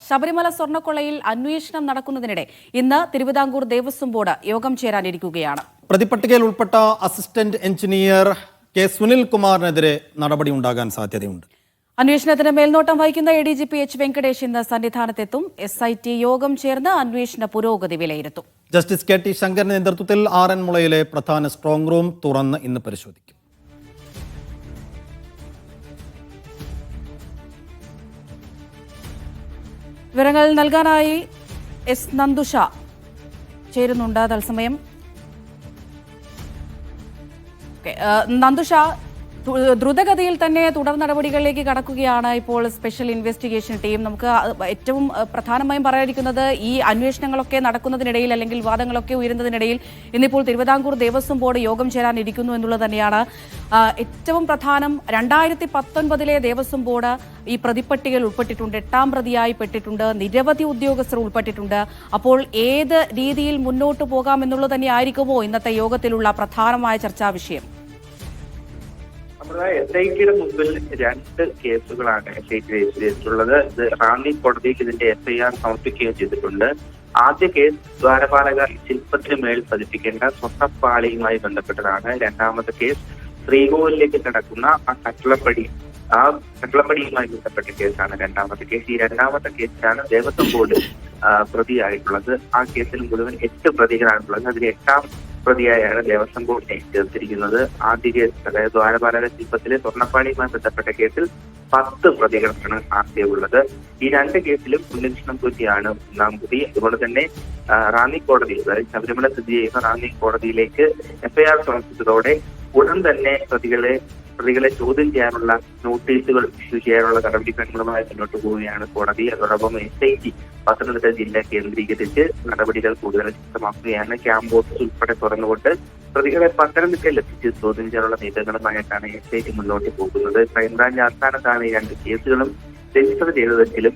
ശബരിമല സ്വർണ്ണക്കൊള്ളയിൽ അന്വേഷണം നടക്കുന്നതിനിടെ ഇന്ന് തിരുവിതാംകൂർ ദേവസ്വം ബോർഡ് യോഗം ചേരാനിരിക്കുകയാണ്. പ്രതിപട്ടികയിൽ ഉൾപ്പെട്ട അസിസ്റ്റന്റ് എഞ്ചിനീയർ കെ സുനിൽകുമാറിനെതിരെ നടപടി ഉണ്ടാകാൻ സാധ്യതയുണ്ട്. അന്വേഷണത്തിന് മേൽനോട്ടം വഹിക്കുന്ന ADGP H. വെങ്കടേഷ് ഇന്ന് സന്നിധാനത്തെത്തും. SIT യോഗം ചേർന്ന് അന്വേഷണ പുരോഗതി വിലയിരുത്തും. ജസ്റ്റിസ് KT ശങ്കറിന്റെ നേതൃത്വത്തിൽ ആറന്മുളയിലെ പ്രധാന സ്ട്രോങ് റൂം തുറന്ന് ഇന്ന് പരിശോധിക്കും. വിവരങ്ങൾ നൽകാനായി S. നന്ദുഷ ചേരുന്നുണ്ട് തത്സമയം. നന്ദുഷ, ദ്രുതഗതിയിൽ തന്നെ തുടർ നടപടികളിലേക്ക് കടക്കുകയാണ് ഇപ്പോൾ സ്പെഷ്യൽ ഇൻവെസ്റ്റിഗേഷൻ ടീം. നമുക്ക് ഏറ്റവും പ്രധാനമായും പറയാനിരിക്കുന്നത് ഈ അന്വേഷണങ്ങളൊക്കെ നടക്കുന്നതിനിടയിൽ അല്ലെങ്കിൽ വാദങ്ങളൊക്കെ ഉയരുന്നതിനിടയിൽ ഇന്നിപ്പോൾ തിരുവിതാംകൂർ ദേവസ്വം ബോർഡ് യോഗം ചേരാനിരിക്കുന്നു എന്നുള്ളത് തന്നെയാണ് ഏറ്റവും പ്രധാനം. 2019 ദേവസ്വം ബോർഡ് ഈ പ്രതിപ്പട്ടികയിൽ ഉൾപ്പെട്ടിട്ടുണ്ട്, 8ാം പ്രതിയായി പെട്ടിട്ടുണ്ട്, നിരവധി ഉദ്യോഗസ്ഥർ ഉൾപ്പെട്ടിട്ടുണ്ട്. അപ്പോൾ ഏത് രീതിയിൽ മുന്നോട്ട് പോകാം എന്നുള്ളത് തന്നെ ആയിരിക്കുമോ ഇന്നത്തെ യോഗത്തിലുള്ള പ്രധാനമായ ചർച്ചാ വിഷയം? നമ്മുടെ SITയുടെ മുമ്പിൽ 2 കേസുകളാണ് SIT രജിസ്റ്റർ ചെയ്തിട്ടുള്ളത്. ഇത് റാന്നി കോടതിയിൽ ഇതിന്റെ FIR സമർപ്പിക്കുകയും ചെയ്തിട്ടുണ്ട്. ആദ്യ കേസ് ദ്വാരപാലക ശില്പത്തിന് മേൽ പതിപ്പിക്കേണ്ട സ്വർണ്ണപ്പാളിയുമായി ബന്ധപ്പെട്ടതാണ്. രണ്ടാമത്തെ കേസ് ശ്രീകോവിലേക്ക് കിടക്കുന്ന ആ കട്ടിളപ്പടിയുമായി ബന്ധപ്പെട്ട കേസാണ് രണ്ടാമത്തെ കേസ്. ഈ രണ്ടാമത്തെ കേസിലാണ് ദേവസ്വം ബോർഡ് പ്രതിയായിട്ടുള്ളത്. ആ കേസിൽ മുഴുവൻ 8 പ്രതികളാണുള്ളത്. അതിൽ 8ാം പ്രതിയായാണ് ദേവസ്വം ബോർഡിനെ ചേർത്തിരിക്കുന്നത്. ആദ്യ കേസ്, അതായത് ദ്വാരപാലക ശില്പത്തിലെ സ്വർണ്ണപ്പാളിയുമായി ബന്ധപ്പെട്ട കേസിൽ 10 പ്രതികളാണ് ആദ്യമുള്ളത്. ഈ 2 കേസിലും ഉന്നയിക്കണം കൂടിയാണ് 1ാം പ്രതി. അതുപോലെ തന്നെ റാന്നി കോടതി, അതായത് ശബരിമല സ്ഥിതി ചെയ്യുന്ന റാന്നി കോടതിയിലേക്ക് FIR സമർപ്പിച്ചതോടെ ഉടൻ തന്നെ പ്രതികളെ ചോദ്യം ചെയ്യാനുള്ള നോട്ടീസുകൾ ഇഷ്യൂ ചെയ്യാനുള്ള നടപടിക്രമങ്ങളുമായി മുന്നോട്ട് പോവുകയാണ് കോടതി. അതോടൊപ്പം SIT പത്തനംതിട്ട ജില്ല കേന്ദ്രീകരിച്ച് നടപടികൾ കൂടുതൽ ശക്തമാക്കുകയാണ്. ക്യാമ്പ് ഓഫീസ് ഉൾപ്പെടെ തുറന്നുകൊണ്ട് പ്രതികളെ പത്തനംതിട്ടയിൽ എത്തിച്ച് ചോദ്യം ചെയ്യാനുള്ള നീക്കങ്ങളുമായിട്ടാണ് SIT മുന്നോട്ട് പോകുന്നത്. ക്രൈംബ്രാഞ്ച് ആസ്ഥാനത്താണ് ഈ 2 കേസുകളും രജിസ്റ്റർ ചെയ്തതെങ്കിലും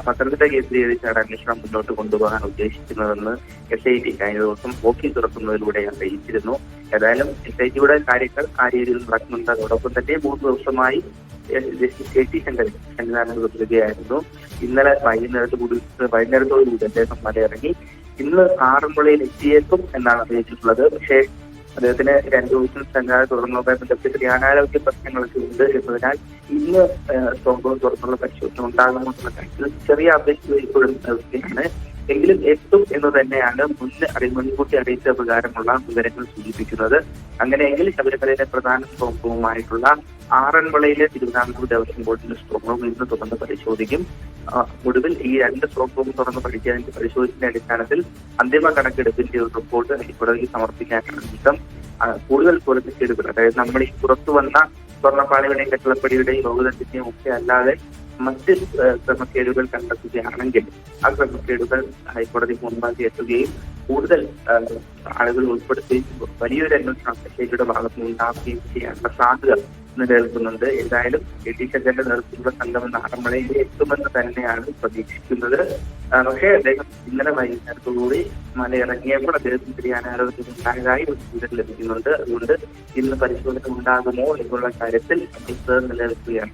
പത്തനംതിട്ട കേന്ദ്രീകരിച്ചാണ് അന്വേഷണം മുന്നോട്ട് കൊണ്ടുപോകാൻ ഉദ്ദേശിക്കുന്നതെന്ന് SIT കഴിഞ്ഞ ദിവസം ഓഫീസ് തുറക്കുന്നതിലൂടെ അറിയിച്ചിരുന്നു. ഏതായാലും SITയുടെ കാര്യങ്ങൾ ആ രീതിയിൽ നടക്കുന്നുണ്ട്. അതോടൊപ്പം തന്നെ 3 ദിവസമായി ജസ്റ്റിസ് KT ശങ്കർ സന്നിധാനത്ത് തുടരുകയായിരുന്നു. ഇന്നലെ വൈകുന്നേരത്തോടുകൂടി അദ്ദേഹം മലയിറങ്ങി ഇന്ന് ആറന്മുളയിൽ എത്തിയേക്കും എന്നാണ് അറിയിച്ചിട്ടുള്ളത്. പക്ഷേ അദ്ദേഹത്തിന് 2 ദിവസം സഞ്ചാരം തുടർന്നുമായി ബന്ധപ്പെട്ട് ധ്യാനാരോഗ്യ പ്രശ്നങ്ങളൊക്കെ ഉണ്ട് എന്നതിനാൽ ഇന്ന് സ്ട്രോങ് തുറന്നുള്ള പരിശോധന ഉണ്ടാകുമോ എന്നുള്ള കാര്യത്തിൽ ചെറിയ അപേക്ഷ ഇപ്പോഴും നിർത്തിയാണ്. എങ്കിലും എത്തും എന്ന് തന്നെയാണ് മുൻകൂട്ടി അറിയിച്ച പ്രകാരമുള്ള വിവരങ്ങൾ സൂചിപ്പിക്കുന്നത്. അങ്ങനെയെങ്കിൽ ശബരിമലയിലെ പ്രധാന സ്ട്രോങ് റൂമായിട്ടുള്ള ആറന്മുളയിലെ തിരുവിതാംകൂർ ദേവസ്വം ബോർഡിന്റെ സ്ട്രോങ് റൂം ഇന്ന് തുറന്ന് പരിശോധിക്കും. ഒടുവിൽ ഈ 2 സ്ട്രോങ് റൂം തുറന്ന് പരിശോധിക്കുന്ന അടിസ്ഥാനത്തിൽ അന്തിമ കണക്കെടുപ്പിന്റെ ഒരു റിപ്പോർട്ട് ഹൈക്കോടതിയിൽ സമർപ്പിക്കാനാണ് നീക്കം. കൂടുതൽ ക്രമക്കേടുകൾ, അതായത് നമ്മൾ ഈ പുറത്തു വന്ന സ്വർണ്ണപ്പാളിയുടെയും കട്ടിളപ്പടിയുടെയും ലോകദണ്ഡിന്റെയും ഒക്കെ അല്ലാതെ മറ്റ് ക്രമക്കേടുകൾ കണ്ടെത്തുകയാണെങ്കിൽ ആ ക്രമക്കേടുകൾ ഹൈക്കോടതി മുൻപാകെ എത്തുകയും കൂടുതൽ ആളുകൾ ഉൾപ്പെടുത്തി വലിയൊരു അന്വേഷണം SITയുടെ ഭാഗത്തുനിന്ന് ഉണ്ടാവുകയും ചെയ്യാനുള്ള സാധ്യത നിലനിൽക്കുന്നുണ്ട്. ഏതായാലും KT ശങ്കറിന്റെ നേതൃത്വത്തിലുള്ള സംഘം ആറന്മുളയിൽ എത്തുമെന്ന് തന്നെയാണ് പ്രതീക്ഷിക്കുന്നത്. പക്ഷേ അദ്ദേഹം ഇന്നലെ വൈകുന്നേരത്തോടുകൂടി മലയിറങ്ങിയപ്പോൾ അദ്ദേഹത്തിന് ധ്യാനാരോഗ്യം ഉണ്ടായതായി ഒരു സൂചന ലഭിക്കുന്നുണ്ട്. അതുകൊണ്ട് ഇന്ന് പരിശോധന ഉണ്ടാകുമോ എന്നുള്ള കാര്യത്തിൽ നിലനിൽക്കുകയാണ്.